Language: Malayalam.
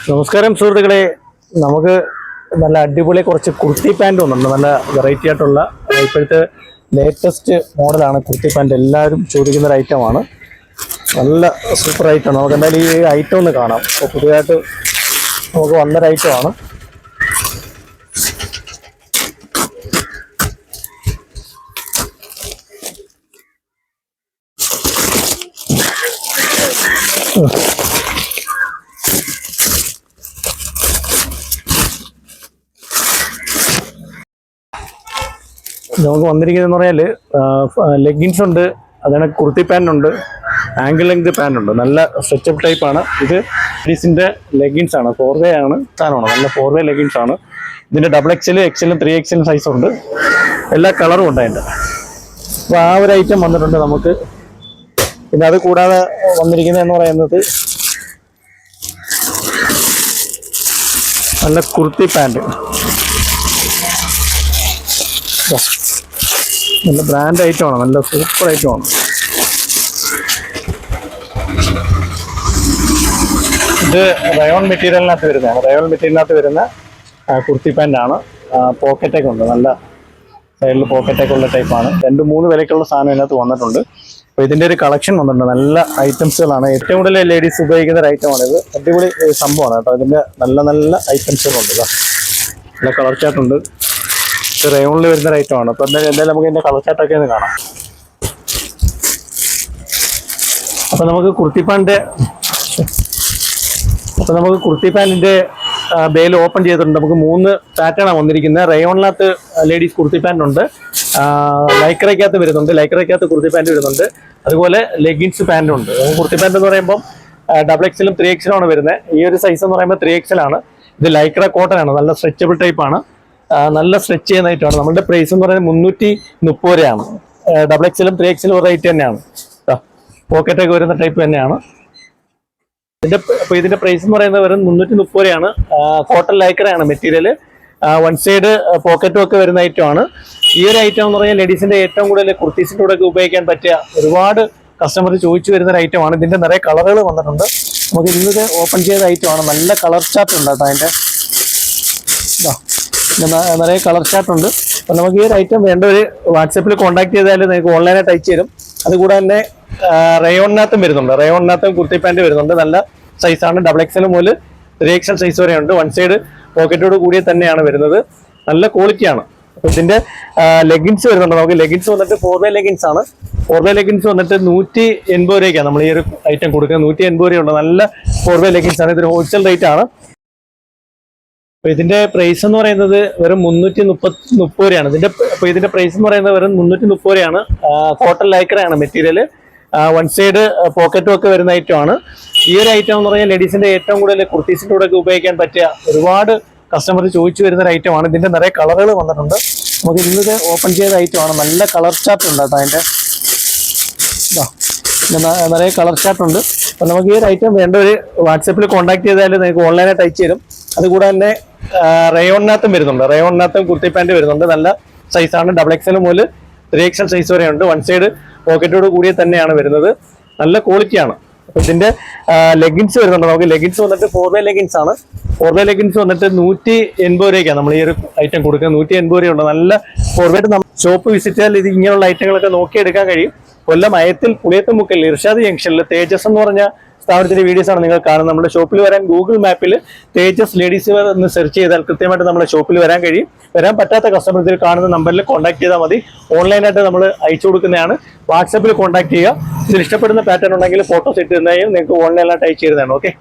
നമസ്കാരം സുഹൃത്തുക്കളെ, നമുക്ക് നല്ല അടിപൊളി കുറച്ച് കുർത്തി പാൻറ് വന്നിട്ടുണ്ട്. നല്ല വെറൈറ്റി ആയിട്ടുള്ള ഇപ്പോഴത്തെ ലേറ്റസ്റ്റ് മോഡലാണ് കുർത്തി പാൻറ്. എല്ലാവരും ചോദിക്കുന്ന ഒരു ഐറ്റമാണ്. നല്ല സൂപ്പർ ഐറ്റമാണ്. നമുക്ക് എന്തായാലും ഈ ഐറ്റം ഒന്ന് കാണാം. അപ്പോൾ പുതിയതായിട്ട് നമുക്ക് വന്നൊരു ഐറ്റമാണ്. നമുക്ക് വന്നിരിക്കുന്നതെന്ന് പറഞ്ഞാൽ ലെഗിൻസ് ഉണ്ട്, അതാണ് കുർത്തി പാൻറ്റുണ്ട്, ആംഗിൾ ലെങ്ത് പാൻറ്റുണ്ട്. നല്ല സ്ട്രെച്ചപ്പ് ടൈപ്പാണ്. ഇത് ലേഡീസിൻ്റെ ലെഗിൻസ് ആണ്. 4 ആണ് സാധനമാണ്. നല്ല 4 ലെഗിൻസ് ആണ്. ഇതിൻ്റെ XXL, XL, 3XL സൈസ് ഉണ്ട്. എല്ലാ കളറും ഉണ്ട് അതിൻ്റെ. അപ്പോൾ ആ ഒരു ഐറ്റം വന്നിട്ടുണ്ട് നമുക്ക്. പിന്നെ അത് കൂടാതെ വന്നിരിക്കുന്നതെന്ന് പറയുന്നത് നല്ല കുർത്തി പാൻറ്. നല്ല ബ്രാൻഡ് ഐറ്റമാണ്. നല്ല സൂപ്പർ ഐറ്റമാണ്. ഇത് റയോൺ മെറ്റീരിയലിനകത്ത് വരുന്നതാണ്. റയോൺ മെറ്റീരിയലിനകത്ത് വരുന്ന കുർത്തി പാൻ്റാണ്. പോക്കറ്റൊക്കെ ഉണ്ട്. നല്ല സൈഡിൽ പോക്കറ്റൊക്കെ ഉള്ള ടൈപ്പാണ്. 2-3 വിലക്കുള്ള സാധനം ഇതിനകത്ത് വന്നിട്ടുണ്ട്. അപ്പോൾ ഇതിൻ്റെ ഒരു കളക്ഷൻ വന്നിട്ടുണ്ട്. നല്ല ഐറ്റംസുകളാണ്. ഏറ്റവും കൂടുതൽ ലേഡീസ് ഉപയോഗിക്കുന്ന ഒരു ഐറ്റമാണ് ഇത്. അടിപൊളി സംഭവമാണ് കേട്ടോ. ഇതിൻ്റെ നല്ല നല്ല ഐറ്റംസുകളുണ്ട്. നല്ല കളർ ചാർട്ടുണ്ട്. റയോണിൽ വരുന്ന ഒരു ഐറ്റമാണ്. അപ്പോൾ എന്തായാലും നമുക്ക് ഇതിൻ്റെ കളർ ചാർട്ടൊക്കെ ഒന്ന് കാണാം. അപ്പോൾ നമുക്ക് കുർത്തി പാൻറ്റിൻ്റെ ബേൽ ഓപ്പൺ ചെയ്തിട്ടുണ്ട്. നമുക്ക് 3 പാറ്റേണാണ് വന്നിരിക്കുന്നത്. റയോണിനകത്ത് ലേഡീസ് കുർത്തി പാൻറ് ഉണ്ട്, ലൈക്രയ്ക്കകത്ത് വരുന്നുണ്ട്, ലൈക്രയ്ക്കകത്ത് കുർത്തി പാൻറ് വരുന്നുണ്ട്, അതുപോലെ ലെഗിൻസ് പാൻറ്റും ഉണ്ട്. കുർത്തി പാൻറ് എന്ന് പറയുമ്പം XXL, 3XL ആണ് വരുന്നത്. ഈ ഒരു സൈസ് എന്ന് പറയുമ്പോൾ 3XL ആണ്. ഇത് ലൈക്ര കോട്ടൺ ആണ്. നല്ല സ്ട്രെച്ചബിൾ ടൈപ്പാണ്. നല്ല സ്ട്രെച്ച് ചെയ്യുന്നതായിട്ടാണ്. നമ്മുടെ പ്രൈസ് എന്ന് പറയുന്നത് 330 രൂപയാണ്. XXL, 3XL റേറ്റ് തന്നെയാണ്. പോക്കറ്റൊക്കെ വരുന്ന ടൈപ്പ് തന്നെയാണ്. ഇതിന്റെ പ്രൈസ് എന്ന് പറയുന്നത് വെറും 330 രൂപയാണ്. കോട്ടൺ ലൈക്രയാണ് മെറ്റീരിയൽ. 1 സൈഡ് പോക്കറ്റും ഒക്കെ വരുന്ന ഐറ്റമാണ്. ഈ ഒരു ഐറ്റം എന്ന് പറഞ്ഞാൽ ലേഡീസിന്റെ ഏറ്റവും കൂടുതൽ കുർത്തീസിന്റെ കൂടെ ഒക്കെ ഉപയോഗിക്കാൻ പറ്റിയ ഒരുപാട് കസ്റ്റമർ ചോദിച്ചു വരുന്ന ഒരു ഐറ്റമാണ്. ഇതിന്റെ നിറയെ കളറുകൾ വന്നിട്ടുണ്ട്. നമുക്ക് ഇന്നത് ഓപ്പൺ ചെയ്ത ഐറ്റമാണ്. നല്ല കളർ ചാർട്ട് ഉണ്ട് കേട്ടോ. അതിന്റെ നിറയെ കളർ ചാർട്ട് ഉണ്ട്. അപ്പം നമുക്ക് ഈ ഒരു ഐറ്റം വേണ്ടവർ വാട്സാപ്പിൽ കോൺടാക്ട് ചെയ്താൽ നിങ്ങൾക്ക് ഓൺലൈനായിട്ട് അയച്ചു തരും. അതുകൂടെ തന്നെ റയോണിനകത്തും വരുന്നുണ്ട്. റയോണിനകത്തും കുർത്തി പാൻറ് വരുന്നുണ്ട്. നല്ല സൈസാണ്. XXL മുതൽ 3XL സൈസ് വരെ ഉണ്ട്. 1 സൈഡ് പോക്കറ്റോട് കൂടിയ തന്നെയാണ് വരുന്നത്. നല്ല ക്വാളിറ്റിയാണ്. അപ്പോൾ ഇതിന്റെ ലെഗിൻസ് വരുന്നുണ്ട്. നമുക്ക് ലെഗിൻസ് വന്നിട്ട് 4 ലെഗിൻസ് ആണ്. 4 ലെഗിൻസ് വന്നിട്ട് 180 രൂപയ്ക്കാണ് നമ്മൾ ഈ ഒരു ഐറ്റം കൊടുക്കുന്നത്. 180 രൂപയുണ്ട്. നല്ല 4 ലെഗിൻസ് ആണ്. ഇതൊരു ഹോൾസെയിൽ റേറ്റ് ആണ്. അപ്പോൾ ഇതിന്റെ പ്രൈസ് എന്ന് പറയുന്നത് വെറും 330 രൂപയാണ്. ഇതിന്റെ പ്രൈസ് എന്ന് പറയുന്നത് വെറും 330 രൂപയാണ്. കോട്ടൺ ലൈക്രയാണ് മെറ്റീരിയൽ. 1 സൈഡ് പോക്കറ്റും ഒക്കെ വരുന്ന ഐറ്റമാണ്. ഈ ഒരു ഐറ്റം എന്ന് പറഞ്ഞാൽ ലേഡീസിന്റെ ഏറ്റവും കൂടുതൽ കുർത്തീസിന്റെ കൂടെ ഒക്കെ ഉപയോഗിക്കാൻ പറ്റിയ ഒരുപാട് കസ്റ്റമർ ചോദിച്ചു വരുന്ന ഒരു ഐറ്റമാണ്. ഇതിന്റെ നിറയെ കളറുകൾ വന്നിട്ടുണ്ട്. നമുക്ക് ഇന്നത് ഓപ്പൺ ചെയ്ത ഐറ്റമാണ്. നല്ല കളർ ചാർട്ട് ഉണ്ട് കേട്ടോ. അതിന്റെ നിറയെ കളർ ചാർട്ട് ഉണ്ട്. അപ്പം നമുക്ക് ഈ ഒരു ഐറ്റം വേണ്ടവർ വാട്സാപ്പിൽ കോൺടാക്ട് ചെയ്താൽ നിങ്ങൾക്ക് ഓൺലൈനായിട്ട് അയച്ചു തരും. അതുകൂടെ തന്നെ റയോണിനകത്തും വരുന്നുണ്ട്. റയോണിനകത്തും കുർത്തി പാൻറ് വരുന്നുണ്ട്. നല്ല സൈസാണ്. XXL മുതൽ 3XL സൈസ് വരെ ഉണ്ട്. 1 സൈഡ് പോക്കറ്റോട് കൂടിയ തന്നെയാണ് വരുന്നത്. നല്ല ക്വാളിറ്റിയാണ്. അപ്പോൾ ഇതിന്റെ ലെഗിൻസ് വരുന്നുണ്ട്. നമുക്ക് ലെഗിൻസ് വന്നിട്ട് 4 ലെഗിൻസ് ആണ്. 4 ലെഗിൻസ് വന്നിട്ട് 180 രൂപയ്ക്കാണ് നമ്മൾ ഈ ഒരു ഐറ്റം കൊടുക്കുന്നത്. 180 രൂപയുണ്ട്. നല്ല 4 നമ്മൾ ഷോപ്പ് വിസിറ്റ് ചെയ്താൽ ഇത് ഇങ്ങനെയുള്ള ഐറ്റങ്ങളൊക്കെ നോക്കിയെടുക്കാൻ കഴിയും. കൊല്ലം അയത്തിൽ പുളിയത്തുമുക്കൽ ഇർഷാദ് ജംഗ്ഷനിൽ തേജസ് എന്ന് പറഞ്ഞ സ്ഥാപനത്തിന്റെ വീഡിയോസ് ആണ് നിങ്ങൾ കാണുന്നത്. നമ്മുടെ ഷോപ്പിൽ വരാൻ ഗൂഗിൾ മാപ്പിൽ തേജസ് ലേഡീസ് വെയർ എന്ന് സെർച്ച് ചെയ്താൽ കൃത്യമായിട്ട് നമ്മുടെ ഷോപ്പിൽ വരാൻ കഴിയും. വരാൻ പറ്റാത്ത കസ്റ്റമർ ഇതിൽ കാണുന്ന നമ്പറിൽ കോൺടാക്ട് ചെയ്താൽ മതി. ഓൺലൈനായിട്ട് നമ്മൾ അയച്ചു കൊടുക്കുന്നതാണ്. വാട്സാപ്പിൽ കോൺടാക്ട് ചെയ്യുക. ഇതിൽ ഇഷ്ടപ്പെടുന്ന പാറ്റേൺ ഉണ്ടെങ്കിൽ ഫോട്ടോസ് ഇട്ട് തന്നെയും നിങ്ങൾക്ക് ഓൺലൈനായിട്ട് അയച്ചു തരുന്നതാണ്. ഓക്കെ.